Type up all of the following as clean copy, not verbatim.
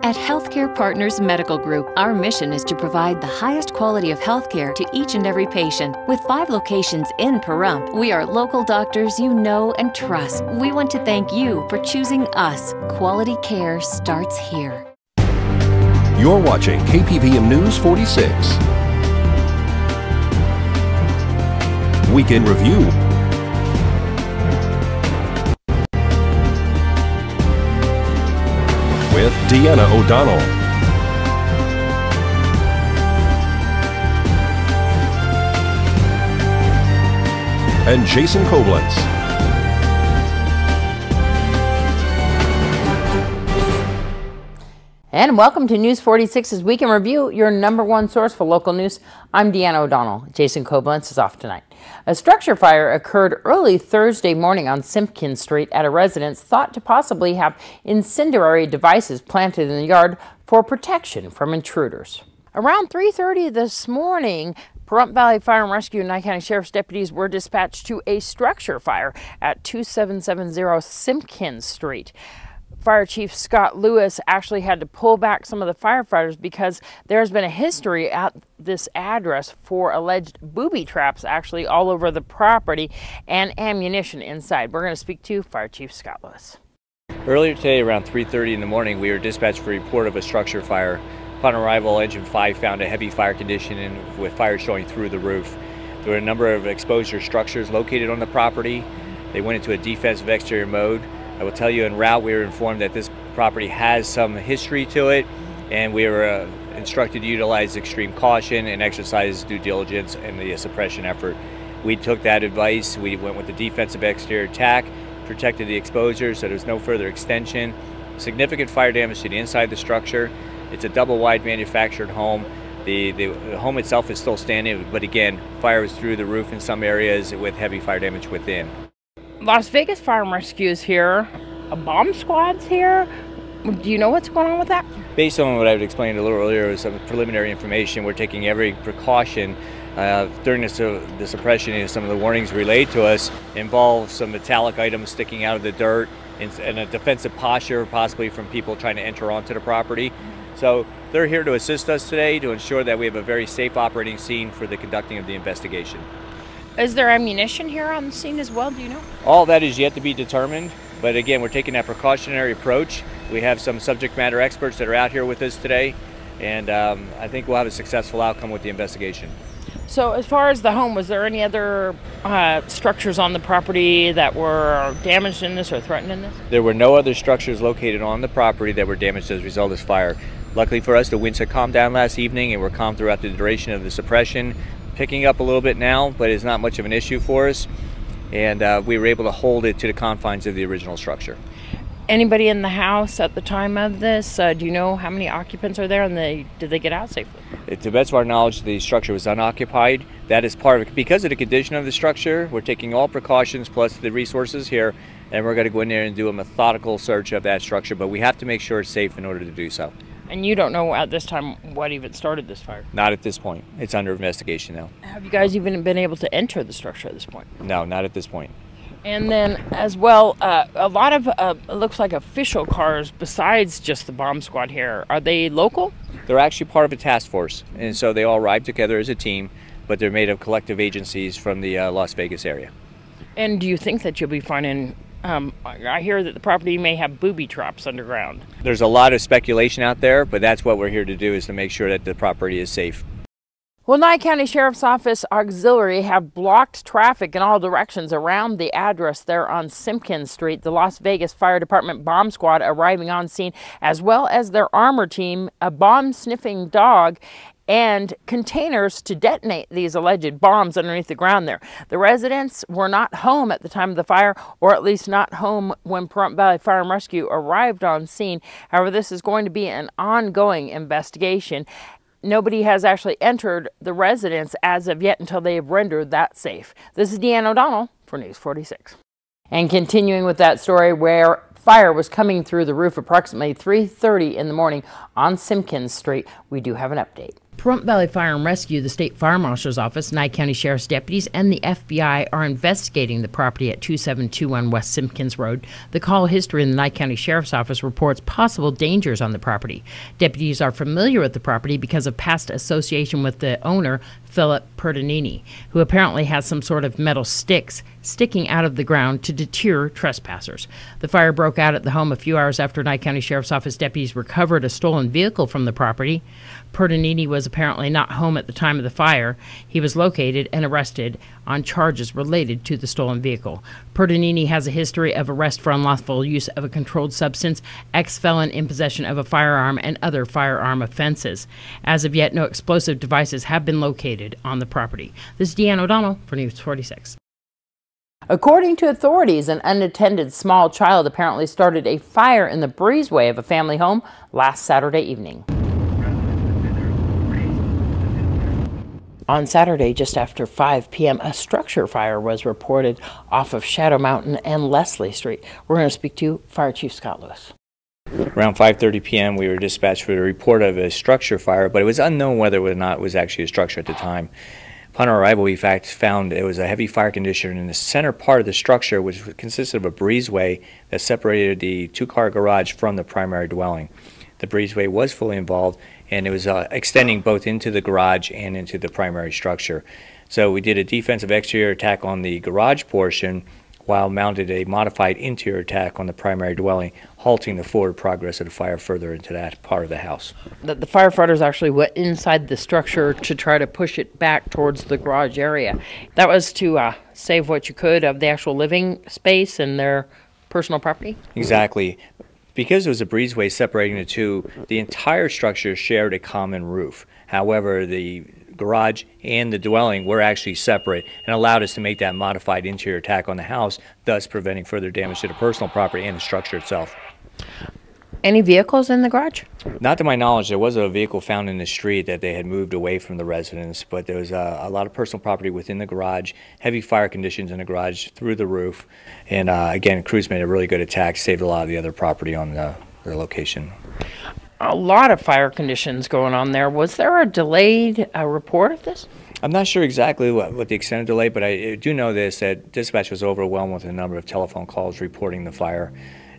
At Healthcare Partners Medical Group, our mission is to provide the highest quality of healthcare to each and every patient. With 5 locations in Pahrump, we are local doctors you know and trust. We want to thank you for choosing us. Quality care starts here. You're watching KPVM News 46. Weekend Review. With Deanna O'Donnell. And Jason Koblenz. And welcome to News 46's Weekend Review, your #1 source for local news. I'm Deanna O'Donnell. Jason Koblenz is off tonight. A structure fire occurred early Thursday morning on Simpkins Street at a residence thought to possibly have incendiary devices planted in the yard for protection from intruders. Around 3:30 this morning, Pahrump Valley Fire and Rescue and Nye County Sheriff's deputies were dispatched to a structure fire at 2770 Simpkins Street. Fire Chief Scott Lewis actually had to pull back some of the firefighters because there's been a history at this address for alleged booby traps actually all over the property and ammunition inside. We're going to speak to Fire Chief Scott Lewis. Earlier today around 3:30 in the morning, we were dispatched for a report of a structure fire. Upon arrival, Engine 5 found a heavy fire condition and with fire showing through the roof. There were a number of exposure structures located on the property. They went into a defensive exterior mode. I will tell you, en route, we were informed that this property has some history to it, and we were instructed to utilize extreme caution and exercise due diligence in the suppression effort. We took that advice. We went with the defensive exterior attack, protected the exposure so there's no further extension. Significant fire damage to the inside of the structure. It's a double-wide manufactured home. The home itself is still standing, but again, fire was through the roof in some areas with heavy fire damage within. Las Vegas Fire and Rescue is here. A bomb squad's here. Do you know what's going on with that? Based on what I explained a little earlier, with some preliminary information, we're taking every precaution during the suppression. Some of the warnings relayed to us involve some metallic items sticking out of the dirt and a defensive posture, possibly from people trying to enter onto the property. So they're here to assist us today to ensure that we have a very safe operating scene for the conducting of the investigation. Is there ammunition here on the scene as well, do you know? All that is yet to be determined, but again, we're taking that precautionary approach. We have some subject matter experts that are out here with us today, and I think we'll have a successful outcome with the investigation. So as far as the home, was there any other structures on the property that were damaged in this or threatened in this? There were no other structures located on the property that were damaged as a result of this fire. Luckily for us, the winds had calmed down last evening and were calm throughout the duration of the suppression. Picking up a little bit now, but it's not much of an issue for us, and we were able to hold it to the confines of the original structure. Anybody in the house at the time of this? Do you know how many occupants are there, and did they get out safely? To the best of our knowledge, the structure was unoccupied. That is part of it. Because of the condition of the structure, we're taking all precautions plus the resources here, and we're going to go in there and do a methodical search of that structure, but we have to make sure it's safe in order to do so. And you don't know at this time what even started this fire? Not at this point. It's under investigation now. Have you guys even been able to enter the structure at this point? No, not at this point. And then as well, a lot of it looks like official cars besides just the bomb squad here. Are they local? They're actually part of a task force, and so they all arrived together as a team, but they're made of collective agencies from the Las Vegas area. And do you think that you'll be finding I hear that the property may have booby traps underground? There's a lot of speculation out there, but that's what we're here to do, is to make sure that the property is safe. Well, Nye County Sheriff's Office Auxiliary have blocked traffic in all directions around the address there on Simpkins Street. The Las Vegas Fire Department bomb squad arriving on scene, as well as their armor team, a bomb-sniffing dog, and containers to detonate these alleged bombs underneath the ground there. The residents were not home at the time of the fire, or at least not home when Pahrump Valley Fire and Rescue arrived on scene. However, this is going to be an ongoing investigation. Nobody has actually entered the residence as of yet until they have rendered that safe. This is Deanna O'Donnell for News 46. And continuing with that story, where fire was coming through the roof approximately 3:30 in the morning on Simpkins Street. We do have an update. Pahrump Valley Fire and Rescue, the State Fire Marshal's Office, Nye County Sheriff's deputies, and the FBI are investigating the property at 2721 West Simpkins Road. The call history in the Nye County Sheriff's Office reports possible dangers on the property. Deputies are familiar with the property because of past association with the owner, Philip Pertonini, who apparently has some sort of metal sticks sticking out of the ground to deter trespassers. The fire broke out at the home a few hours after Nye County Sheriff's Office deputies recovered a stolen vehicle from the property. Pertonini was apparently not home at the time of the fire. He was located and arrested on charges related to the stolen vehicle. Pertonini has a history of arrest for unlawful use of a controlled substance, ex-felon in possession of a firearm, and other firearm offenses. As of yet, no explosive devices have been located on the property. This is Deanne O'Donnell for News 46. According to authorities, an unattended small child apparently started a fire in the breezeway of a family home last Saturday evening. On Saturday, just after 5 p.m., a structure fire was reported off of Shadow Mountain and Leslie Street. We're going to speak to Fire Chief Scott Lewis. Around 5:30 p.m., we were dispatched with a report of a structure fire, but it was unknown whether or not it was actually a structure at the time. Upon our arrival, we in fact found it was a heavy fire condition in the center part of the structure, which consisted of a breezeway that separated the two-car garage from the primary dwelling. The breezeway was fully involved, and it was extending both into the garage and into the primary structure. So we did a defensive exterior attack on the garage portion while mounted a modified interior attack on the primary dwelling, halting the forward progress of the fire further into that part of the house. The firefighters actually went inside the structure to try to push it back towards the garage area. That was to save what you could of the actual living space and their personal property? Exactly. Because it was a breezeway separating the two, the entire structure shared a common roof. However, the garage and the dwelling were actually separate and allowed us to make that modified interior attack on the house, thus preventing further damage to the personal property and the structure itself. Any vehicles in the garage? Not to my knowledge. There was a vehicle found in the street that they had moved away from the residence, but there was a lot of personal property within the garage, heavy fire conditions in the garage through the roof, and again, crews made a really good attack, saved a lot of the other property on the location. A lot of fire conditions going on there. Was there a delayed report of this? I'm not sure exactly what the extent of delay, but I do know this, that dispatch was overwhelmed with a number of telephone calls reporting the fire.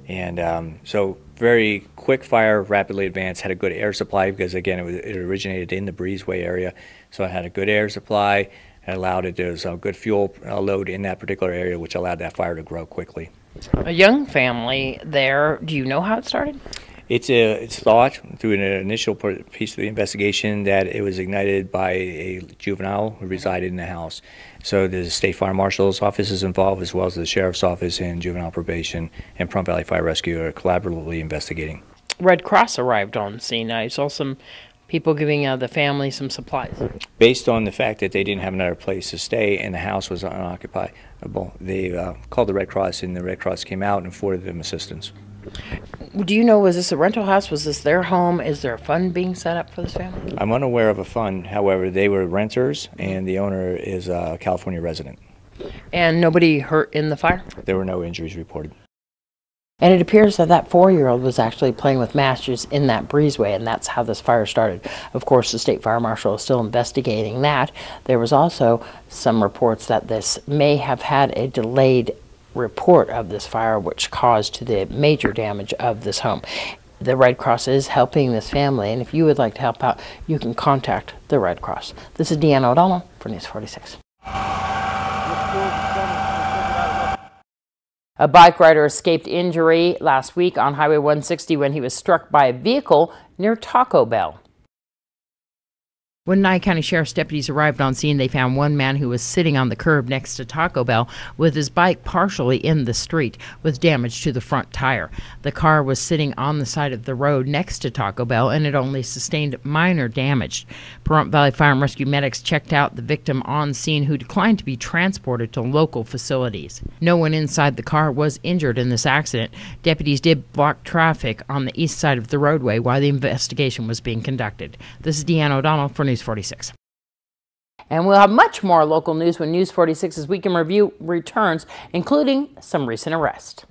And so very quick fire, rapidly advanced, had a good air supply because, again, it originated in the breezeway area. So it had a good air supply. It allowed it, there was a good fuel load in that particular area, which allowed that fire to grow quickly. A young family there. Do you know how it started? It's thought through an initial piece of the investigation that it was ignited by a juvenile who resided in the house. So the State Fire Marshal's Office is involved, as well as the Sheriff's Office and Juvenile Probation and Pahrump Valley Fire Rescue are collaboratively investigating. Red Cross arrived on scene. I saw some people giving the family some supplies. Based on the fact that they didn't have another place to stay and the house was unoccupied, they called the Red Cross, and the Red Cross came out and afforded them assistance. Do you know, was this a rental house? Was this their home? Is there a fund being set up for this family? I'm unaware of a fund. However, they were renters, and the owner is a California resident. And nobody hurt in the fire? There were no injuries reported. And it appears that that 4-year-old was actually playing with matches in that breezeway, and that's how this fire started. Of course, the State Fire Marshal is still investigating that. There was also some reports that this may have had a delayed report of this fire, which caused the major damage of this home. The Red Cross is helping this family, and if you would like to help out, you can contact the Red Cross. This is Deanne O'Donnell for News 46. A bike rider escaped injury last week on Highway 160 when he was struck by a vehicle near Taco Bell. When Nye County Sheriff's deputies arrived on scene, they found one man who was sitting on the curb next to Taco Bell with his bike partially in the street with damage to the front tire. The car was sitting on the side of the road next to Taco Bell, and it only sustained minor damage. Pahrump Valley Fire and Rescue medics checked out the victim on scene, who declined to be transported to local facilities. No one inside the car was injured in this accident. Deputies did block traffic on the east side of the roadway while the investigation was being conducted. This is Deanne O'Donnell for News 46. And we'll have much more local news when News 46's Week in Review returns, including some recent arrests.